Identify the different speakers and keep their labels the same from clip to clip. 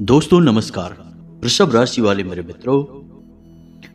Speaker 1: दोस्तों नमस्कार। वृषभ राशि वाले मेरे मित्रों,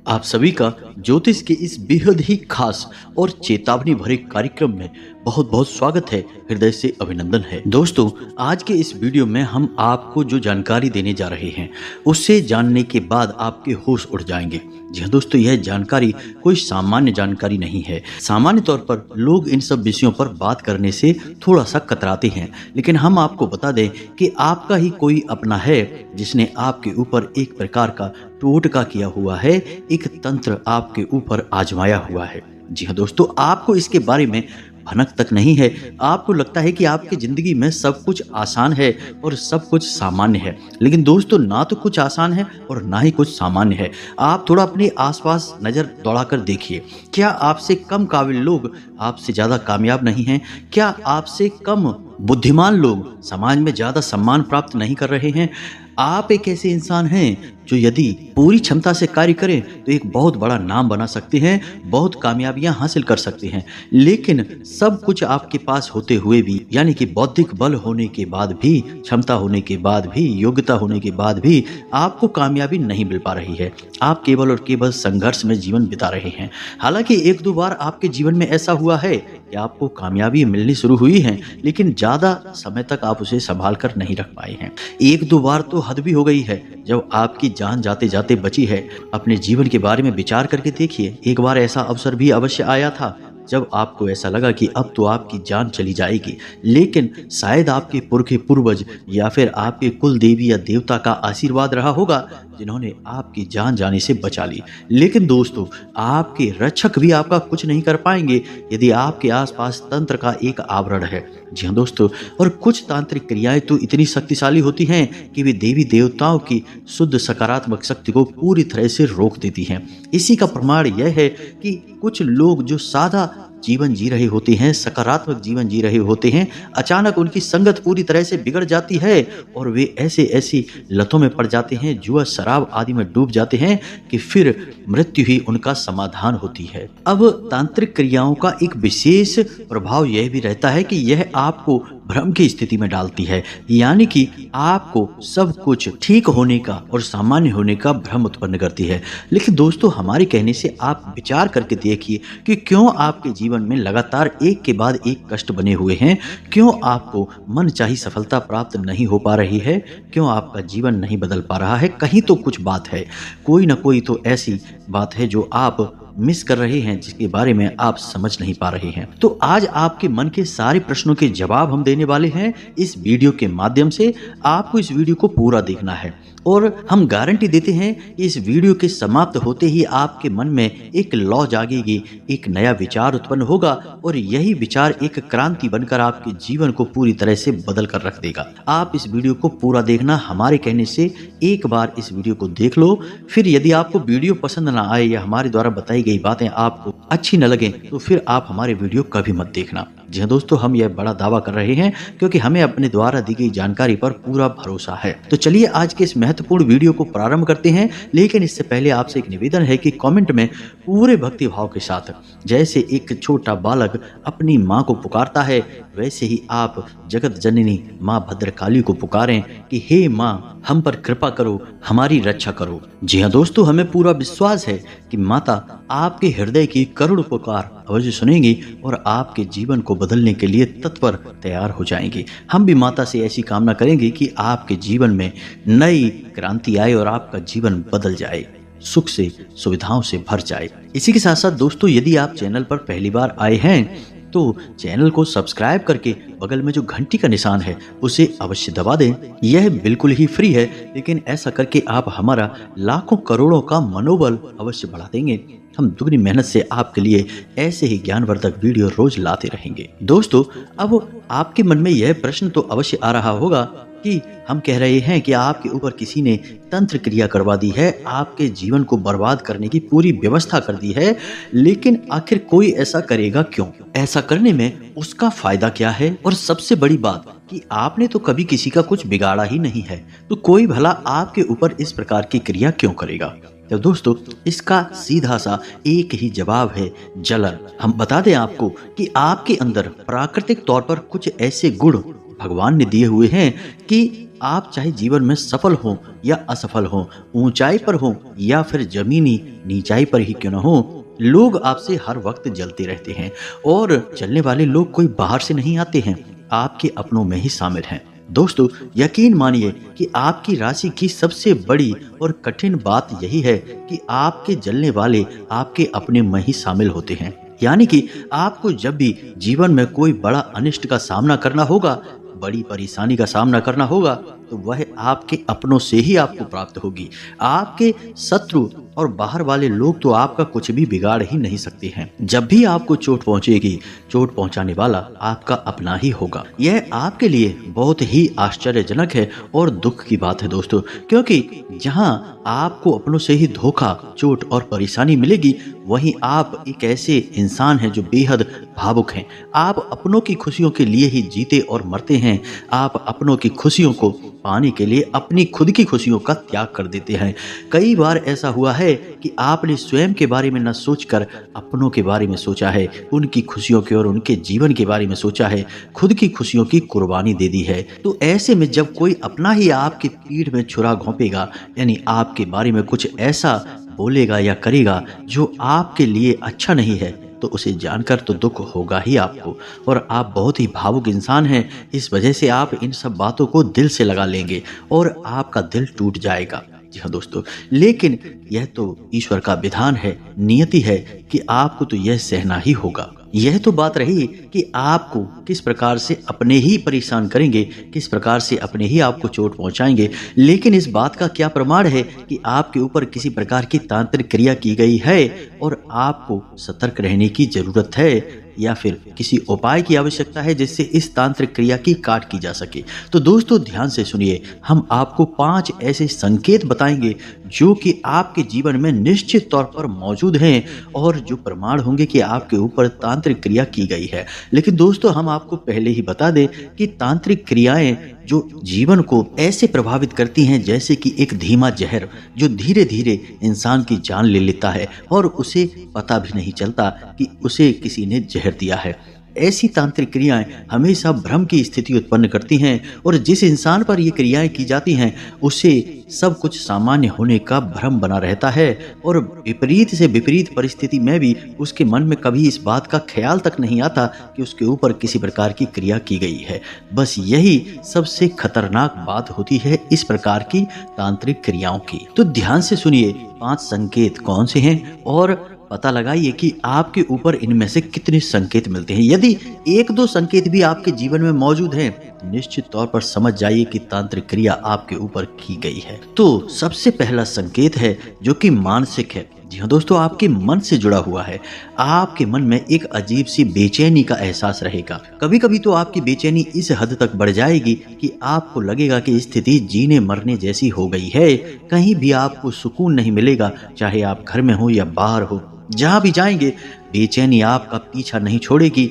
Speaker 1: आप सभी का ज्योतिष के इस बेहद ही खास और चेतावनी भरे कार्यक्रम में बहुत बहुत स्वागत है। हृदय से अभिनंदन है। दोस्तों, आज के इस वीडियो में हम आपको जो जानकारी देने जा रहे हैं उससे जानने के बाद आपके होश उड़ जाएंगे। जी हाँ दोस्तों, यह जानकारी कोई सामान्य जानकारी नहीं है। सामान्य तौर पर लोग इन सब विषयों पर बात करने से थोड़ा सा कतराते हैं, लेकिन हम आपको बता दें कि आपका ही कोई अपना है जिसने आपके ऊपर एक प्रकार का टोटका किया हुआ है, एक तंत्र आपके ऊपर आजमाया हुआ है। जी हाँ दोस्तों, आपको इसके बारे में भनक तक नहीं है। आपको लगता है कि आपकी जिंदगी में सब कुछ आसान है और सब कुछ सामान्य है, लेकिन दोस्तों ना तो कुछ आसान है और ना ही कुछ सामान्य है। आप थोड़ा अपने आसपास नजर दौड़ाकर देखिए। क्या आपसे कम काबिल लोग आपसे ज्यादा कामयाब नहीं हैं? क्या आपसे कम बुद्धिमान लोग समाज में ज्यादा सम्मान प्राप्त नहीं कर रहे हैं? आप एक ऐसे इंसान हैं जो यदि पूरी क्षमता से कार्य करें तो एक बहुत बड़ा नाम बना सकते हैं, बहुत कामयाबियां हासिल कर सकते हैं, लेकिन सब कुछ आपके पास होते हुए भी, यानी कि बौद्धिक बल होने के बाद भी, क्षमता होने के बाद भी, योग्यता होने के बाद भी आपको कामयाबी नहीं मिल पा रही है। आप केवल और केवल संघर्ष में जीवन बिता रहे हैं। हालांकि एक दो बार आपके जीवन में ऐसा हुआ है कि आपको कामयाबी मिलनी शुरू हुई है, लेकिन ज्यादा समय तक आप उसे संभाल कर नहीं रख पाए हैं। एक दो बार तो हद भी हो गई है जब आपकी जान जाते जाते बची है। अपने जीवन के बारे में विचार करके देखिए। एक बार ऐसा अवसर भी अवश्य आया था जब आपको ऐसा लगा कि अब तो आपकी जान चली जाएगी, लेकिन शायद आपके पुरखे पूर्वज या फिर आपके कुल देवी या देवता का आशीर्वाद रहा होगा जिन्होंने आपकी जान जाने से बचा ली। लेकिन दोस्तों, आपके रक्षक भी आपका कुछ नहीं कर पाएंगे यदि आपके आसपास तंत्र का एक आवरण है। जी हाँ दोस्तों, और कुछ तांत्रिक क्रियाएं तो इतनी शक्तिशाली होती हैं कि वे देवी देवताओं की शुद्ध सकारात्मक शक्ति को पूरी तरह से रोक देती हैं। इसी का प्रमाण यह है कि कुछ लोग जो सादा जीवन जी रहे होते हैं, सकारात्मक जीवन जी रहे होते हैं, अचानक उनकी संगत पूरी तरह से बिगड़ जाती है और वे ऐसी लतों में पड़ जाते हैं, जुआ शराब आदि में डूब जाते हैं कि फिर मृत्यु ही उनका समाधान होती है। अब तांत्रिक क्रियाओं का एक विशेष प्रभाव यह भी रहता है कि यह आपको भ्रम की स्थिति में डालती है, यानी कि आपको सब कुछ ठीक होने का और सामान्य होने का भ्रम उत्पन्न करती है। लेकिन दोस्तों, हमारे कहने से आप विचार करके देखिए कि क्यों आपके जीवन में लगातार एक के बाद एक कष्ट बने हुए हैं, क्यों आपको मनचाही सफलता प्राप्त नहीं हो पा रही है, क्यों आपका जीवन नहीं बदल पा रहा है। कहीं तो कुछ बात है, कोई ना कोई तो ऐसी बात है जो आप मिस कर रहे हैं, जिसके बारे में आप समझ नहीं पा रहे हैं। तो आज आपके मन के सारे प्रश्नों के जवाब हम देने वाले हैं इस वीडियो के माध्यम से। आपको इस वीडियो को पूरा देखना है और हम गारंटी देते हैं कि इस वीडियो के समाप्त होते ही आपके मन में एक लौ जागेगी, एक नया विचार उत्पन्न होगा और यही विचार एक क्रांति बनकर आपके जीवन को पूरी तरह से बदल कर रख देगा। आप इस वीडियो को पूरा देखना। हमारे कहने से एक बार इस वीडियो को देख लो, फिर यदि आपको वीडियो पसंद ना आए या हमारे द्वारा बताई गई बातें आपको अच्छी न लगे तो फिर आप हमारे वीडियो कभी मत देखना। जी हाँ दोस्तों, हम यह बड़ा दावा कर रहे हैं क्योंकि हमें अपने द्वारा दी गई जानकारी पर पूरा भरोसा है। तो चलिए आज के इस महत्वपूर्ण वीडियो को प्रारंभ करते हैं, लेकिन इससे पहले आपसे एक निवेदन है कि कमेंट में पूरे भक्ति भाव के साथ, जैसे एक छोटा बालक अपनी माँ को पुकारता है, वैसे ही आप जगत जननी माँ भद्रकाली को पुकारें कि हे माँ, हम पर कृपा करो, हमारी रक्षा करो। जी हाँ दोस्तों, हमें पूरा विश्वास है कि माता आपके हृदय की करुण पुकार अवश्य सुनेंगी और आपके जीवन को बदलने के लिए तत्पर तैयार हो जाएंगी। हम भी माता से ऐसी कामना करेंगे कि आपके जीवन में नई क्रांति आए और आपका जीवन बदल जाए, सुख से सुविधाओं से भर जाए। इसी के साथ साथ दोस्तों, यदि आप चैनल पर पहली बार आए हैं तो चैनल को सब्सक्राइब करके बगल में जो घंटी का निशान है उसे अवश्य दबा दें। यह बिल्कुल ही फ्री है, लेकिन ऐसा करके आप हमारा लाखों करोड़ों का मनोबल अवश्य बढ़ा देंगे। हम दुगनी मेहनत से आपके लिए ऐसे ही ज्ञानवर्धक वीडियो रोज लाते रहेंगे। दोस्तों, अब आपके मन में यह प्रश्न तो अवश्य आ रहा होगा कि हम कह रहे हैं कि आपके ऊपर किसी ने तंत्र क्रिया करवा दी है, आपके जीवन को बर्बाद करने की पूरी व्यवस्था कर दी है, लेकिन आखिर कोई ऐसा करेगा क्यों? ऐसा करने में उसका फायदा क्या है? और सबसे बड़ी बात कि आपने तो कभी किसी का कुछ बिगाड़ा ही नहीं है, तो कोई भला आपके ऊपर इस प्रकार की क्रिया क्यों करेगा? तो दोस्तों, इसका सीधा सा एक ही जवाब है, जलन। हम बता दें आपको कि आपके अंदर प्राकृतिक तौर पर कुछ ऐसे गुण भगवान ने दिए हुए हैं कि आप चाहे जीवन में सफल हों या असफल हों, ऊंचाई पर हों या फिर जमीनी नीचाई पर ही क्यों न हो, लोग आपसे हर वक्त जलते रहते हैं। और जलने वाले लोग कोई बाहर से नहीं आते हैं, आपके अपनों में ही शामिल हैं। दोस्तों, यकीन मानिए कि आपकी राशि की सबसे बड़ी और कठिन बात यही है कि आपके जलने वाले आपके अपने में ही शामिल होते हैं। यानी कि आपको जब भी जीवन में कोई बड़ा अनिष्ट का सामना करना होगा, बड़ी परेशानी का सामना करना होगा, तो वह आपके अपनों से ही आपको प्राप्त होगी। आपके शत्रु और बाहर वाले लोग तो आपका कुछ भी बिगाड़ ही नहीं सकते हैं। जब भी आपको चोट पहुंचेगी, चोट पहुंचाने वाला आपका अपना ही होगा। यह आपके लिए बहुत ही आश्चर्यजनक है और दुख की बात है दोस्तों, क्योंकि जहां आपको अपनों से ही धोखा, चोट और परेशानी मिलेगी, वहीं आप एक ऐसे इंसान हैं जो बेहद भावुक हैं। आप अपनों की खुशियों के लिए ही जीते और मरते हैं। आप अपनों की खुशियों को पाने के लिए अपनी खुद की खुशियों का त्याग कर देते हैं। कई बार ऐसा हुआ है कि आपने स्वयं के बारे में न सोचकर अपनों के बारे में सोचा है, उनकी खुशियों के और उनके जीवन के बारे में सोचा है, खुद की खुशियों की कुर्बानी दे दी है। तो ऐसे में जब कोई अपना ही आपकी पीठ में छुरा घोंपेगा, यानी आपके बारे में कुछ ऐसा बोलेगा या करेगा जो आपके लिए अच्छा नहीं है, तो उसे जानकर तो दुख होगा ही आपको। और आप बहुत ही भावुक इंसान हैं, इस वजह से आप इन सब बातों को दिल से लगा लेंगे और आपका दिल टूट जाएगा। जी हाँ दोस्तों, लेकिन यह तो ईश्वर का विधान है, नियति है कि आपको तो यह सहना ही होगा। यह तो बात रही कि आपको किस प्रकार से अपने ही परेशान करेंगे, किस प्रकार से अपने ही आपको चोट पहुंचाएंगे। लेकिन इस बात का क्या प्रमाण है कि आपके ऊपर किसी प्रकार की तांत्रिक क्रिया की गई है और आपको सतर्क रहने की जरूरत है, या फिर किसी उपाय की आवश्यकता है जिससे इस तांत्रिक क्रिया की काट की जा सके। तो दोस्तों ध्यान से सुनिए, हम आपको 5 ऐसे संकेत बताएंगे जो कि आपके जीवन में निश्चित तौर पर मौजूद हैं और जो प्रमाण होंगे कि आपके ऊपर तांत्रिक क्रिया की गई है। लेकिन दोस्तों, हम आपको पहले ही बता दें कि तांत्रिक क्रियाएं जो जीवन को ऐसे प्रभावित करती हैं जैसे कि एक धीमा जहर जो धीरे धीरे इंसान की जान ले लेता है और उसे पता भी नहीं चलता कि उसे किसी ने जहर दिया है। ऐसी तांत्रिक क्रियाएं हमेशा भ्रम की स्थिति उत्पन्न करती हैं और जिस इंसान पर ये क्रियाएं की जाती हैं उसे सब कुछ सामान्य होने का भ्रम बना रहता है और विपरीत से विपरीत परिस्थिति में भी उसके मन में कभी इस बात का ख्याल तक नहीं आता कि उसके ऊपर किसी प्रकार की क्रिया की गई है। बस यही सबसे खतरनाक बात होती है इस प्रकार की तांत्रिक क्रियाओं की। तो ध्यान से सुनिए, 5 संकेत कौन से हैं और पता लगाइए कि आपके ऊपर इनमें से कितने संकेत मिलते हैं। यदि 1-2 संकेत भी आपके जीवन में मौजूद हैं, निश्चित तौर पर समझ जाइए कि तांत्रिक क्रिया आपके ऊपर की गई है। तो सबसे पहला संकेत है जो कि मानसिक है। जी हाँ दोस्तों, आपके मन से जुड़ा हुआ है। आपके मन में एक अजीब सी बेचैनी का एहसास रहेगा। कभी कभी तो आपकी बेचैनी इस हद तक बढ़ जाएगी कि आपको लगेगा कि स्थिति जीने मरने जैसी हो गई है। कहीं भी आपको सुकून नहीं मिलेगा, चाहे आप घर में हो या बाहर हो। जहां भी जाएंगे बेचैनी आपका पीछा नहीं छोड़ेगी।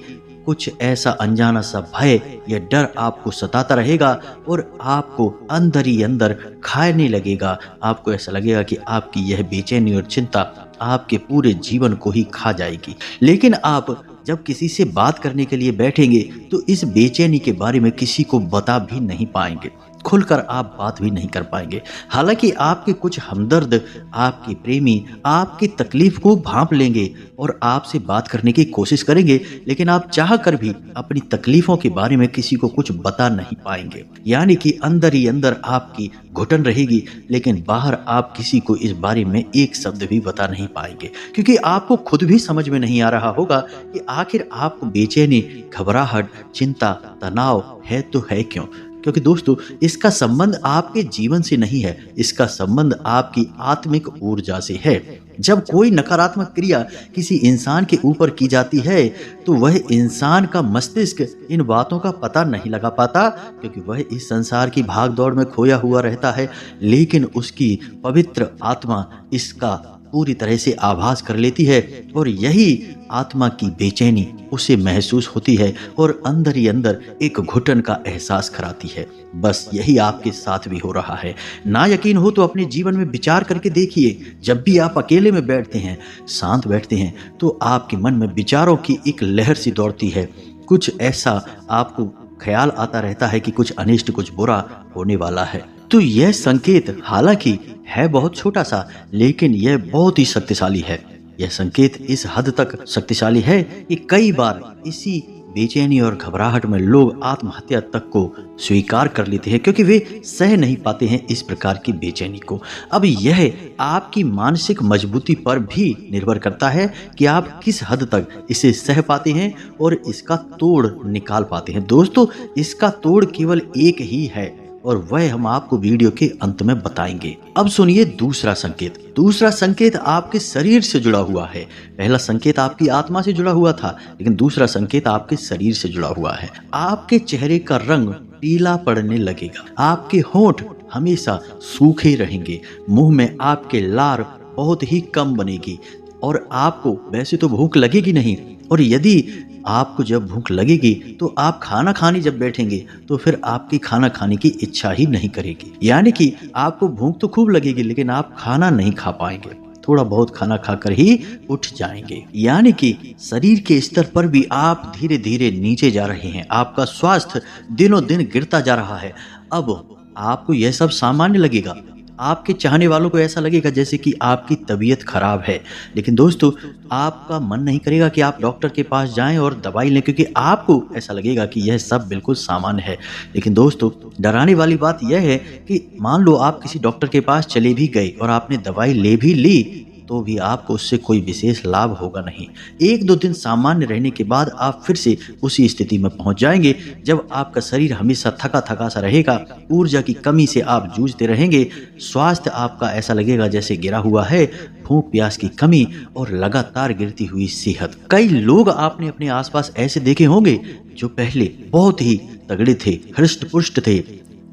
Speaker 1: कुछ ऐसा अनजाना सा भय या डर आपको सताता रहेगा और आपको अंदर ही अंदर खाने लगेगा। आपको ऐसा लगेगा कि आपकी यह बेचैनी और चिंता आपके पूरे जीवन को ही खा जाएगी। लेकिन आप जब किसी से बात करने के लिए बैठेंगे तो इस बेचैनी के बारे में किसी को बता भी नहीं पाएंगे, खुलकर आप बात भी नहीं कर पाएंगे। हालांकि आपके कुछ हमदर्द, आपके प्रेमी आपकी तकलीफ को भांप लेंगे और आपसे बात करने की कोशिश करेंगे, लेकिन आप चाह कर भी अपनी तकलीफों के बारे में किसी को कुछ बता नहीं पाएंगे। यानी कि अंदर ही अंदर आपकी घुटन रहेगी, लेकिन बाहर आप किसी को इस बारे में एक शब्द भी बता नहीं पाएंगे, क्योंकि आपको खुद भी समझ में नहीं आ रहा होगा कि आखिर आपको बेचैनी, घबराहट, चिंता, तनाव है तो है क्यों। क्योंकि दोस्तों, इसका संबंध आपके जीवन से नहीं है, इसका संबंध आपकी आत्मिक ऊर्जा से है। जब कोई नकारात्मक क्रिया किसी इंसान के ऊपर की जाती है तो वह इंसान का मस्तिष्क इन बातों का पता नहीं लगा पाता, क्योंकि वह इस संसार की भागदौड़ में खोया हुआ रहता है। लेकिन उसकी पवित्र आत्मा इसका पूरी तरह से आभास कर लेती है और यही आत्मा की बेचैनी उसे महसूस होती है और अंदर ही अंदर एक घुटन का एहसास कराती है। बस यही आपके साथ भी हो रहा है। ना यकीन हो तो अपने जीवन में विचार करके देखिए। जब भी आप अकेले में बैठते हैं, शांत बैठते हैं, तो आपके मन में विचारों की एक लहर सी दौड़ती है। कुछ ऐसा आपको ख्याल आता रहता है कि कुछ अनिष्ट, कुछ बुरा होने वाला है। तो यह संकेत हालांकि है बहुत छोटा सा, लेकिन यह बहुत ही शक्तिशाली है। यह संकेत इस हद तक शक्तिशाली है कि कई बार इसी बेचैनी और घबराहट में लोग आत्महत्या तक को स्वीकार कर लेते हैं, क्योंकि वे सह नहीं पाते हैं इस प्रकार की बेचैनी को। अब यह आपकी मानसिक मजबूती पर भी निर्भर करता है कि आप किस हद तक इसे सह पाते हैं और इसका तोड़ निकाल पाते हैं। दोस्तों, इसका तोड़ केवल एक ही है और वह हम आपको वीडियो के अंत में बताएंगे। अब सुनिए दूसरा संकेत। दूसरा संकेत आपके शरीर से जुड़ा हुआ है। पहला संकेत आपकी आत्मा से जुड़ा हुआ था, लेकिन दूसरा संकेत आपके शरीर से जुड़ा हुआ है। आपके चेहरे का रंग पीला पड़ने लगेगा, आपके होंठ हमेशा सूखे रहेंगे, मुंह में आपके लार बहुत ही कम बनेगी और आपको वैसे तो भूख लगेगी नहीं, और यदि आपको जब भूख लगेगी तो आप खाना खाने जब बैठेंगे तो फिर आपकी खाना खाने की इच्छा ही नहीं करेगी। यानी कि आपको भूख तो खूब लगेगी, लेकिन आप खाना नहीं खा पाएंगे, थोड़ा बहुत खाना खाकर ही उठ जाएंगे। यानी कि शरीर के स्तर पर भी आप धीरे धीरे नीचे जा रहे हैं, आपका स्वास्थ्य दिनों दिन गिरता जा रहा है। अब आपको यह सब सामान्य लगेगा, आपके चाहने वालों को ऐसा लगेगा जैसे कि आपकी तबीयत खराब है, लेकिन दोस्तों आपका मन नहीं करेगा कि आप डॉक्टर के पास जाएं और दवाई लें, क्योंकि आपको ऐसा लगेगा कि यह सब बिल्कुल सामान्य है। लेकिन दोस्तों, डराने वाली बात यह है कि मान लो आप किसी डॉक्टर के पास चले भी गए और आपने दवाई ले भी ली, तो भी आपको उससे कोई विशेष लाभ होगा नहीं। एक दो दिन सामान्य रहने के बाद आप फिर से उसी स्थिति में पहुंच जाएंगे जब आपका शरीर हमेशा थका थका सा रहेगा, ऊर्जा की कमी से आप जूझते रहेंगे, स्वास्थ्य आपका ऐसा लगेगा जैसे गिरा हुआ है, भूख प्यास की कमी और लगातार गिरती हुई सेहत। कई लोग आपने अपने आसपास ऐसे देखे होंगे जो पहले बहुत ही तगड़े थे, हृष्ट पुष्ट थे,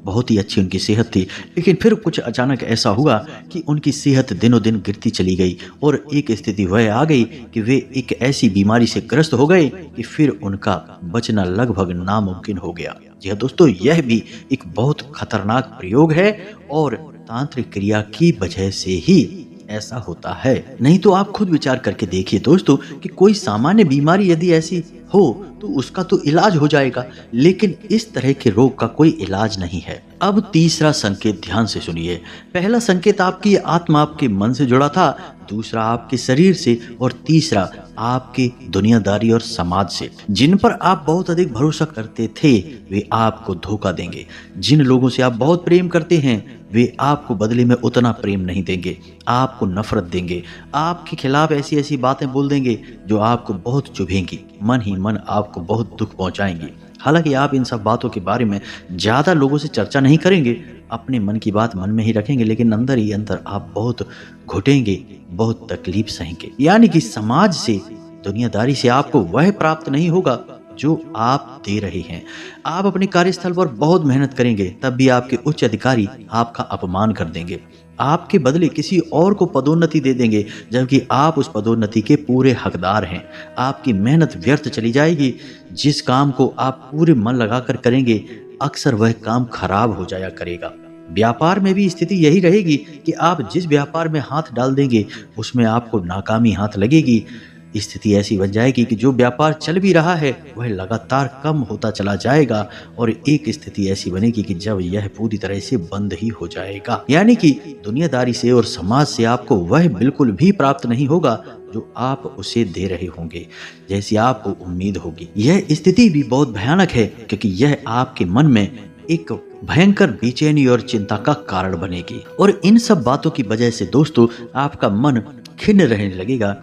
Speaker 1: बहुत ही अच्छी उनकी सेहत थी, लेकिन फिर कुछ अचानक ऐसा हुआ कि उनकी सेहत दिनों दिन गिरती चली गई और एक स्थिति वह आ गई कि वे एक ऐसी बीमारी से ग्रस्त हो गए कि फिर उनका बचना लगभग नामुमकिन हो गया। जी हाँ दोस्तों, यह भी एक बहुत खतरनाक प्रयोग है और तांत्रिक क्रिया की वजह से ही ऐसा होता है। नहीं तो आप खुद विचार करके देखिए दोस्तों कि कोई सामान्य बीमारी यदि ऐसी हो तो उसका तो इलाज हो जाएगा, लेकिन इस तरह के रोग का कोई इलाज नहीं है। अब तीसरा संकेत ध्यान से सुनिए। पहला संकेत आपकी आत्मा, आपके मन से जुड़ा था, दूसरा आपके शरीर से और तीसरा आपके दुनियादारी और समाज से। जिन पर आप बहुत अधिक भरोसा करते थे वे आपको धोखा देंगे। जिन लोगों से आप बहुत प्रेम करते हैं वे आपको बदले में उतना प्रेम नहीं देंगे, आपको नफरत देंगे, आपके खिलाफ ऐसी ऐसी बातें बोल देंगे जो आपको बहुत चुभेंगी, मन ही मन आपको बहुत दुख पहुंचाएंगी। हालांकि आप इन सब बातों के बारे में ज़्यादा लोगों से चर्चा नहीं करेंगे, अपने मन की बात मन में ही रखेंगे, लेकिन अंदर ही अंदर आप बहुत घुटेंगे, बहुत तकलीफ सहेंगे। यानी कि समाज से, दुनियादारी से आपको वह प्राप्त नहीं होगा जो आप दे रहे हैं। आप अपने कार्यस्थल पर बहुत मेहनत करेंगे, तब भी आपके उच्च अधिकारी आपका अपमान कर देंगे, आपके बदले किसी और को पदोन्नति दे देंगे, जबकि आप उस पदोन्नति के पूरे हकदार हैं। आपकी मेहनत व्यर्थ चली जाएगी। जिस काम को आप पूरे मन लगाकर करेंगे अक्सर वह काम खराब हो जाया करेगा। व्यापार में भी स्थिति यही रहेगी कि आप जिस व्यापार में हाथ डाल देंगे उसमें आपको नाकामी हाथ लगेगी। स्थिति ऐसी बन जाएगी कि जो व्यापार चल भी रहा है वह लगातार कम होता चला जाएगा और एक स्थिति ऐसी बनेगी कि जब यह पूरी तरह से बंद ही हो जाएगा। यानी कि दुनियादारी से और समाज से आपको वह बिल्कुल भी प्राप्त नहीं होगा जो आप उसे दे रहे होंगे, जैसी आपको उम्मीद होगी। यह स्थिति भी बहुत भयानक है क्योंकि यह आपके मन में एक भयंकर बेचैनी और चिंता का कारण बनेगी। और इन सब बातों की वजह से दोस्तों आपका मन खिन्न रहने लगेगा,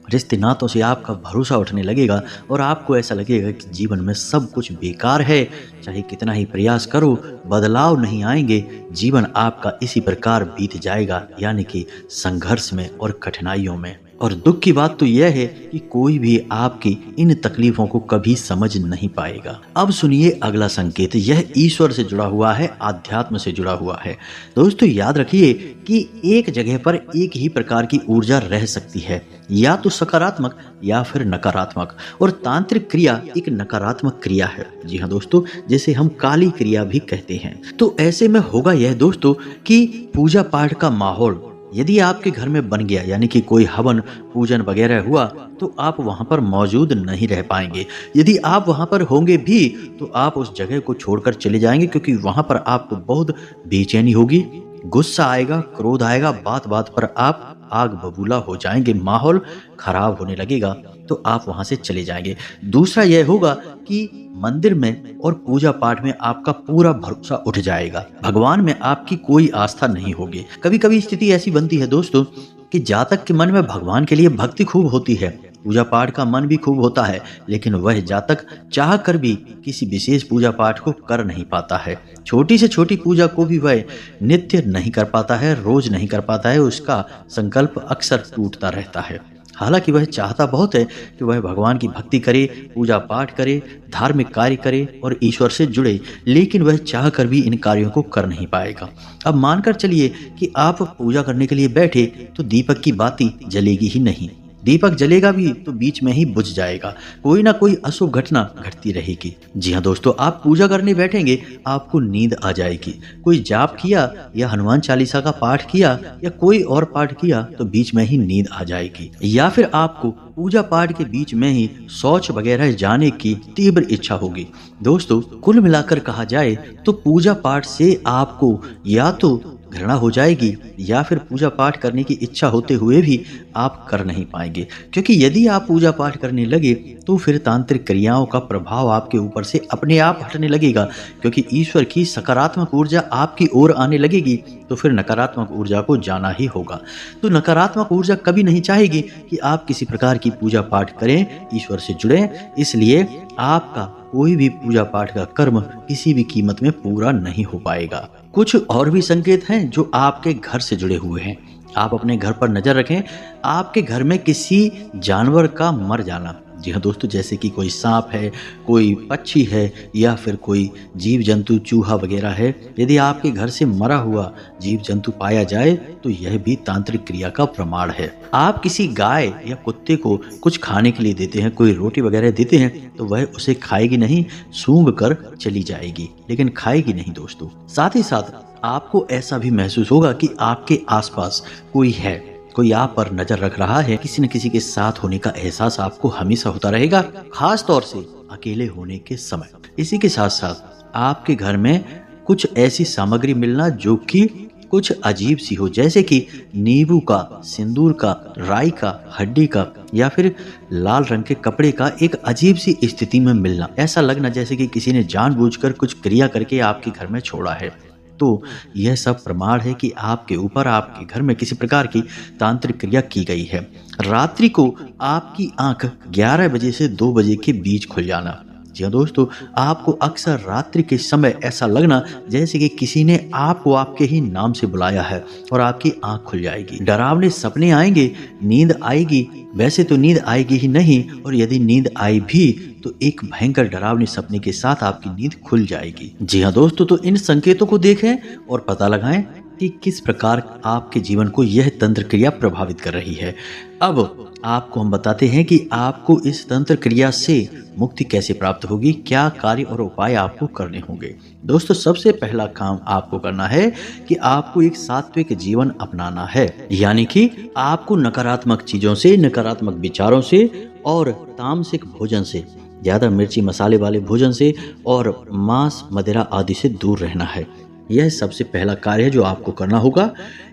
Speaker 1: रिश्ते नातों से आपका भरोसा उठने लगेगा और आपको ऐसा लगेगा कि जीवन में सब कुछ बेकार है। चाहे कितना ही प्रयास करो बदलाव नहीं आएंगे, जीवन आपका इसी प्रकार बीत जाएगा, यानी कि संघर्ष में और कठिनाइयों में। और दुख की बात तो यह है कि कोई भी आपकी इन तकलीफों को कभी समझ नहीं पाएगा। अब सुनिए अगला संकेत। यह ईश्वर से जुड़ा हुआ है, आध्यात्म से जुड़ा हुआ है। दोस्तों याद रखिए कि एक जगह पर एक ही प्रकार की ऊर्जा रह सकती है, या तो सकारात्मक या फिर नकारात्मक, और तांत्रिक क्रिया एक नकारात्मक क्रिया है। जी हाँ दोस्तों, जैसे हम काली क्रिया भी कहते हैं। तो ऐसे में होगा यह दोस्तों कि पूजा पाठ का माहौल यदि आपके घर में बन गया यानी कि कोई हवन पूजन वगैरह हुआ तो आप वहां पर मौजूद नहीं रह पाएंगे। यदि आप वहां पर होंगे भी तो आप उस जगह को छोड़कर चले जाएंगे, क्योंकि वहां पर आपको बहुत बेचैनी होगी, गुस्सा आएगा, क्रोध आएगा, बात बात पर आप आग बबूला हो जाएंगे, माहौल खराब होने लगेगा, तो आप वहां से चले जाएंगे। दूसरा यह होगा कि मंदिर में और पूजा पाठ में आपका पूरा भरोसा उठ जाएगा, भगवान में आपकी कोई आस्था नहीं होगी। कभी कभी स्थिति ऐसी बनती है दोस्तों कि जातक के मन में भगवान के लिए भक्ति खूब होती है, पूजा पाठ का मन भी खूब होता है, लेकिन वह जातक चाह कर भी किसी विशेष पूजा पाठ को कर नहीं पाता है। छोटी से छोटी पूजा को भी वह नित्य नहीं कर पाता है, रोज नहीं कर पाता है, उसका संकल्प अक्सर टूटता रहता है। हालांकि वह चाहता बहुत है कि वह भगवान की भक्ति करे, पूजा पाठ करे, धार्मिक कार्य करे और ईश्वर से जुड़े, लेकिन वह चाह कर भी इन कार्यों को कर नहीं पाएगा। अब मानकर चलिए कि आप पूजा करने के लिए बैठे तो दीपक की बाती जलेगी ही नहीं, दीपक जलेगा भी तो बीच में ही बुझ जाएगा, कोई ना कोई अशुभ घटना घटती रहेगी। जी हाँ दोस्तों, आप पूजा करने बैठेंगे, आपको नींद आ जाएगी। कोई जाप किया या हनुमान चालीसा का पाठ किया या कोई और पाठ किया तो बीच में ही नींद आ जाएगी, या फिर आपको पूजा पाठ के बीच में ही शौच वगैरह जाने की तीव्र इच्छा होगी। दोस्तों, कुल मिलाकर कहा जाए तो पूजा पाठ से आपको या तो घृणा हो जाएगी या फिर पूजा पाठ करने की इच्छा होते हुए भी आप कर नहीं पाएंगे, क्योंकि यदि आप पूजा पाठ करने लगे तो फिर तांत्रिक क्रियाओं का प्रभाव आपके ऊपर से अपने आप हटने लगेगा, क्योंकि ईश्वर की सकारात्मक ऊर्जा आपकी ओर आने लगेगी, तो फिर नकारात्मक ऊर्जा को जाना ही होगा। तो नकारात्मक ऊर्जा कभी नहीं चाहेगी कि आप किसी प्रकार की पूजा पाठ करें, ईश्वर से जुड़ें, इसलिए आपका कोई भी पूजा पाठ का कर्म किसी भी कीमत में पूरा नहीं हो पाएगा। कुछ और भी संकेत हैं जो आपके घर से जुड़े हुए हैं। आप अपने घर पर नजर रखें, आपके घर में किसी जानवर का मर जाना, जी हाँ दोस्तों, जैसे कि कोई सांप है, कोई पक्षी है या फिर कोई जीव जंतु चूहा वगैरह है, यदि आपके घर से मरा हुआ जीव जंतु पाया जाए तो यह भी तांत्रिक क्रिया का प्रमाण है। आप किसी गाय या कुत्ते को कुछ खाने के लिए देते हैं, कोई रोटी वगैरह देते हैं, तो वह उसे खाएगी नहीं, सूंघ कर चली जाएगी, लेकिन खाएगी नहीं दोस्तों। साथ ही साथ आपको ऐसा भी महसूस होगा कि आपके आसपास कोई है, कोई आप पर नजर रख रहा है, किसी न किसी के साथ होने का एहसास आपको हमेशा होता रहेगा, खास तौर से अकेले होने के समय। इसी के साथ साथ आपके घर में कुछ ऐसी सामग्री मिलना जो कि कुछ अजीब सी हो, जैसे कि नींबू का, सिंदूर का, राई का, हड्डी का या फिर लाल रंग के कपड़े का एक अजीब सी स्थिति में मिलना। ऐसा लगना जैसे कि किसी ने जानबूझकर कुछ क्रिया करके आपके घर में छोड़ा है। तो यह सब प्रमाण है कि आपके ऊपर, आपके घर में किसी प्रकार की तांत्रिक क्रिया की गई है। रात्रि को आपकी आंख 11 बजे से 2 बजे के बीच खुल जाना। जी हाँ दोस्तों, आपको अक्सर रात्रि के समय ऐसा लगना जैसे कि किसी ने आपको आपके ही नाम से बुलाया है और आपकी आंख खुल जाएगी। डरावने सपने आएंगे, नींद आएगी, वैसे तो नींद आएगी ही नहीं, और यदि नींद आई भी तो एक भयंकर डरावने सपने के साथ आपकी नींद खुल जाएगी। जी हाँ दोस्तों, तो इन संकेतों को देखें और पता लगाएं कि किस प्रकार आपके जीवन को यह तंत्र क्रिया प्रभावित कर रही है। अब आपको हम बताते हैं कि आपको इस तंत्र क्रिया से मुक्ति कैसे प्राप्त होगी, क्या कार्य और उपाय आपको करने होंगे। दोस्तों, सबसे पहला काम आपको करना है कि आपको एक सात्विक जीवन अपनाना है, यानी कि आपको नकारात्मक चीजों से, नकारात्मक विचारों से और तामसिक भोजन से, ज्यादा मिर्ची मसाले वाले भोजन से और मांस मदिरा आदि से दूर रहना है। यह सबसे पहला कार्य है जो आपको करना होगा।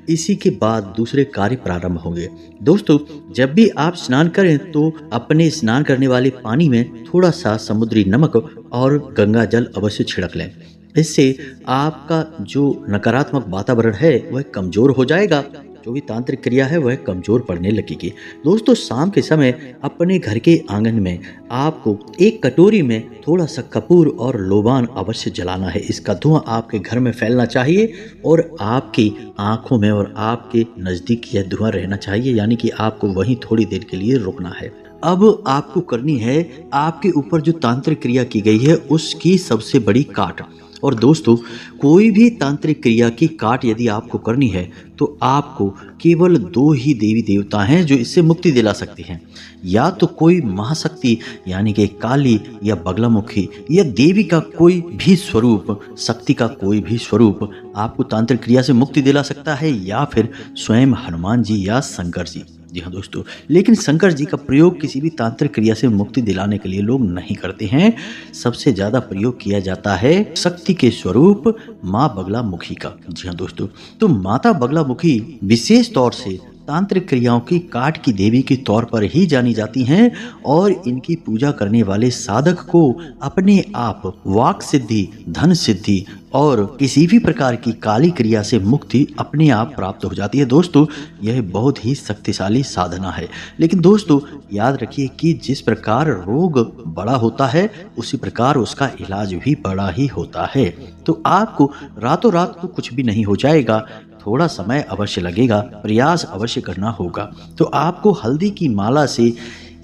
Speaker 1: इसी के बाद दूसरे कार्य प्रारंभ होंगे। दोस्तों, जब भी आप स्नान करें तो अपने स्नान करने वाले पानी में थोड़ा सा समुद्री नमक और गंगा जल अवश्य छिड़क लें। इससे आपका जो नकारात्मक वातावरण है वह कमजोर हो जाएगा, जो भी तांत्रिक क्रिया है वह कमजोर पड़ने लगेगी। दोस्तों, शाम के समय अपने घर के आंगन में आपको एक कटोरी में थोड़ा सा कपूर और लोबान अवश्य जलाना है। इसका धुआं आपके घर में फैलना चाहिए और आपकी आंखों में और आपके नजदीक यह धुआं रहना चाहिए, यानी कि आपको वहीं थोड़ी देर के लिए रुकना है। अब आपको करनी है आपके ऊपर जो तांत्रिक क्रिया की गई है उसकी सबसे बड़ी काट। और दोस्तों, कोई भी तांत्रिक क्रिया की काट यदि आपको करनी है तो आपको केवल 2 ही देवी देवता हैं जो इससे मुक्ति दिला सकते हैं। या तो कोई महाशक्ति यानी कि काली या बगलामुखी या देवी का कोई भी स्वरूप, शक्ति का कोई भी स्वरूप आपको तांत्रिक क्रिया से मुक्ति दिला सकता है, या फिर स्वयं हनुमान जी या शंकर जी। जी हाँ दोस्तों, लेकिन शंकर जी का प्रयोग किसी भी तांत्रिक क्रिया से मुक्ति दिलाने के लिए लोग नहीं करते हैं। सबसे ज्यादा प्रयोग किया जाता है शक्ति के स्वरूप माँ बगलामुखी का। जी हाँ दोस्तों, तो माता बगलामुखी विशेष तौर से तांत्रिक क्रियाओं की काट की देवी के तौर पर ही जानी जाती हैं और इनकी पूजा करने वाले साधक को अपने आप वाक सिद्धि, धन सिद्धि और किसी भी प्रकार की काली क्रिया से मुक्ति अपने आप प्राप्त हो जाती है। दोस्तों, यह बहुत ही शक्तिशाली साधना है। लेकिन दोस्तों, याद रखिए कि जिस प्रकार रोग बड़ा होता है उसी प्रकार उसका इलाज भी बड़ा ही होता है। तो आपको रातों रात को कुछ भी नहीं हो जाएगा, थोड़ा समय अवश्य लगेगा, प्रयास अवश्य करना होगा। तो आपको हल्दी की माला से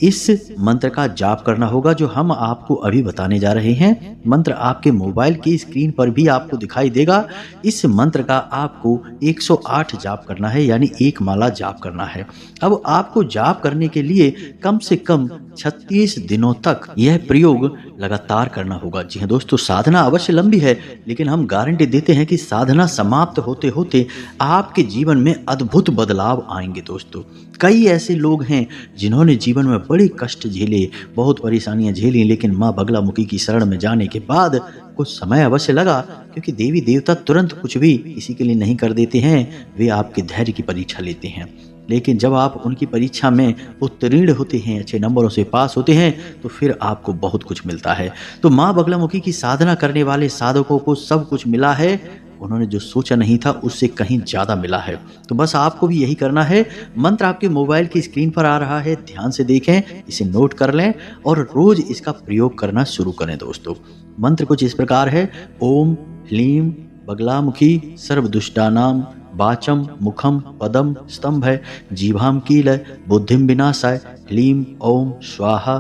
Speaker 1: इस मंत्र का जाप करना होगा जो हम आपको अभी बताने जा रहे हैं। मंत्र आपके मोबाइल की स्क्रीन पर भी आपको दिखाई देगा। इस मंत्र का आपको 108 जाप करना है, यानी एक माला जाप करना है। अब आपको जाप करने के लिए कम से कम 36 दिनों तक यह प्रयोग लगातार करना होगा। जी हाँ दोस्तों, साधना अवश्य लंबी है, लेकिन हम गारंटी देते हैं कि साधना समाप्त होते होते आपके जीवन में अद्भुत बदलाव आएंगे। दोस्तों, कई ऐसे लोग हैं जिन्होंने जीवन में बड़े कष्ट झेले, बहुत परेशानियां झेली, लेकिन माँ बगलामुखी की शरण में जाने के बाद कुछ समय अवश्य लगा, क्योंकि देवी देवता तुरंत कुछ भी किसी के लिए नहीं कर देते हैं। वे आपके धैर्य की परीक्षा लेते हैं, लेकिन जब आप उनकी परीक्षा में उत्तीर्ण होते हैं, अच्छे नंबरों से पास होते हैं, तो फिर आपको बहुत कुछ मिलता है। तो माँ बगलामुखी की साधना करने वाले साधकों को सब कुछ मिला है। उन्होंने जो सोचा नहीं था उससे कहीं ज़्यादा मिला है। तो बस आपको भी यही करना है। मंत्र आपके मोबाइल की स्क्रीन पर आ रहा है, ध्यान से देखें, इसे नोट कर लें और रोज इसका प्रयोग करना शुरू करें। दोस्तों, मंत्र कुछ इस प्रकार है: ओम ह्लीम बगलामुखी सर्वदुष्टानाम वाचम मुखम पदम स्तंभ जीभाम कील बुद्धिम विनाशाय ह्लीम ओम स्वाहा।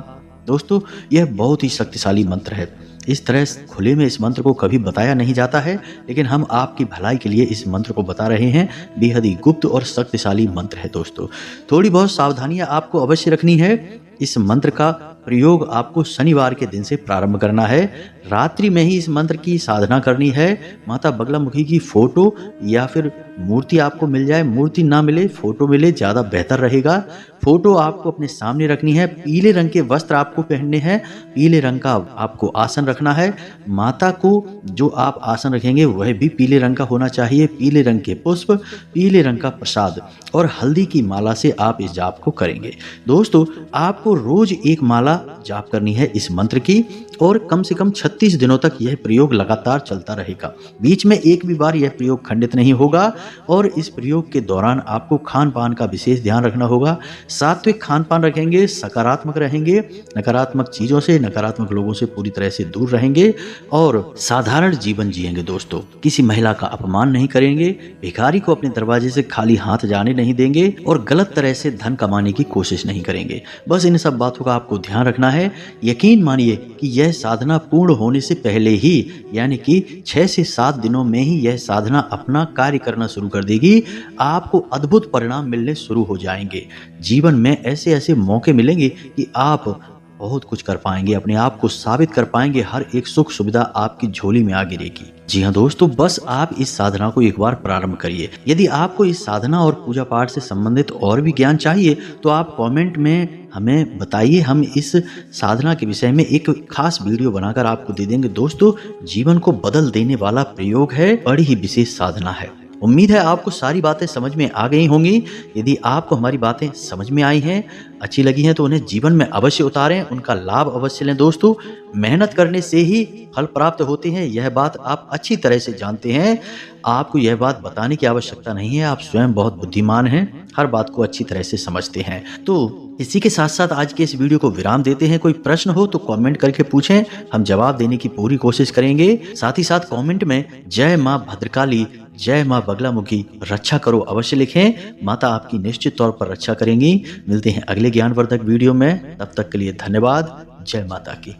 Speaker 1: दोस्तों, यह बहुत ही शक्तिशाली मंत्र है। इस तरह खुले में इस मंत्र को कभी बताया नहीं जाता है, लेकिन हम आपकी भलाई के लिए इस मंत्र को बता रहे हैं। बेहद ही गुप्त और शक्तिशाली मंत्र है। दोस्तों, थोड़ी बहुत सावधानियां आपको अवश्य रखनी है। इस मंत्र का प्रयोग आपको शनिवार के दिन से प्रारंभ करना है। रात्रि में ही इस मंत्र की साधना करनी है। माता बगलामुखी की फोटो या फिर मूर्ति आपको मिल जाए, मूर्ति ना मिले फोटो मिले ज़्यादा बेहतर रहेगा। फोटो आपको अपने सामने रखनी है। पीले रंग के वस्त्र आपको पहनने हैं। पीले रंग का आपको आसन रखना है। माता को जो आप आसन रखेंगे वह भी पीले रंग का होना चाहिए। पीले रंग के पुष्प, पीले रंग का प्रसाद और हल्दी की माला से आप इस जाप को करेंगे। दोस्तों, आपको रोज एक माला जाप करनी है इस मंत्र की और कम से कम 36 दिनों तक यह प्रयोग लगातार चलता रहेगा। बीच में एक भी बार यह प्रयोग खंडित नहीं होगा और इस प्रयोग के दौरान आपको खान पान का विशेष ध्यान रखना होगा। सात्विक खान पान रखेंगे, सकारात्मक रहेंगे, नकारात्मक चीजों से, नकारात्मक लोगों से पूरी तरह से दूर रहेंगे और साधारण जीवन जिएंगे। दोस्तों, किसी महिला का अपमान नहीं करेंगे, भिखारी को अपने दरवाजे से खाली हाथ जाने नहीं देंगे और गलत तरह से धन कमाने की कोशिश नहीं करेंगे। बस इन सब बातों का आपको ध्यान रखना है। यकीन मानिए कि यह साधना पूर्ण होने से पहले ही, यानी कि 6 से 7 दिनों में ही यह साधना अपना कार्य करना शुरू कर देगी। आपको अद्भुत परिणाम मिलने शुरू हो जाएंगे। जीवन में ऐसे ऐसे मौके मिलेंगे कि आप बहुत कुछ कर पाएंगे, अपने आप को साबित कर पाएंगे। हर एक सुख सुविधा आपकी झोली में आ गिरेगी। जी हाँ दोस्तों, बस आप इस साधना को एक बार प्रारंभ करिए। यदि आपको इस साधना और पूजा पाठ से संबंधित और भी ज्ञान चाहिए तो आप कमेंट में हमें बताइए। हम इस साधना के विषय में एक खास वीडियो बनाकर आपको दे देंगे। दोस्तों, जीवन को बदल देने वाला प्रयोग है, बड़ी ही विशेष साधना है। उम्मीद है आपको सारी बातें समझ में आ गई होंगी। यदि आपको हमारी बातें समझ में आई हैं, अच्छी लगी हैं, तो उन्हें जीवन में अवश्य उतारें, उनका लाभ अवश्य लें। दोस्तों, मेहनत करने से ही फल प्राप्त होते हैं, यह बात आप अच्छी तरह से जानते हैं। आपको यह बात बताने की आवश्यकता नहीं है, आप स्वयं बहुत बुद्धिमान हैं, हर बात को अच्छी तरह से समझते हैं। तो इसी के साथ साथ आज के इस वीडियो को विराम देते हैं। कोई प्रश्न हो तो कमेंट करके पूछें, हम जवाब देने की पूरी कोशिश करेंगे। साथ ही साथ कमेंट में जय माँ भद्रकाली, जय माँ बगलामुखी रक्षा करो अवश्य लिखें। माता आपकी निश्चित तौर पर रक्षा करेंगी। मिलते हैं अगले ज्ञानवर्धक वीडियो में, तब तक के लिए धन्यवाद। जय माता की।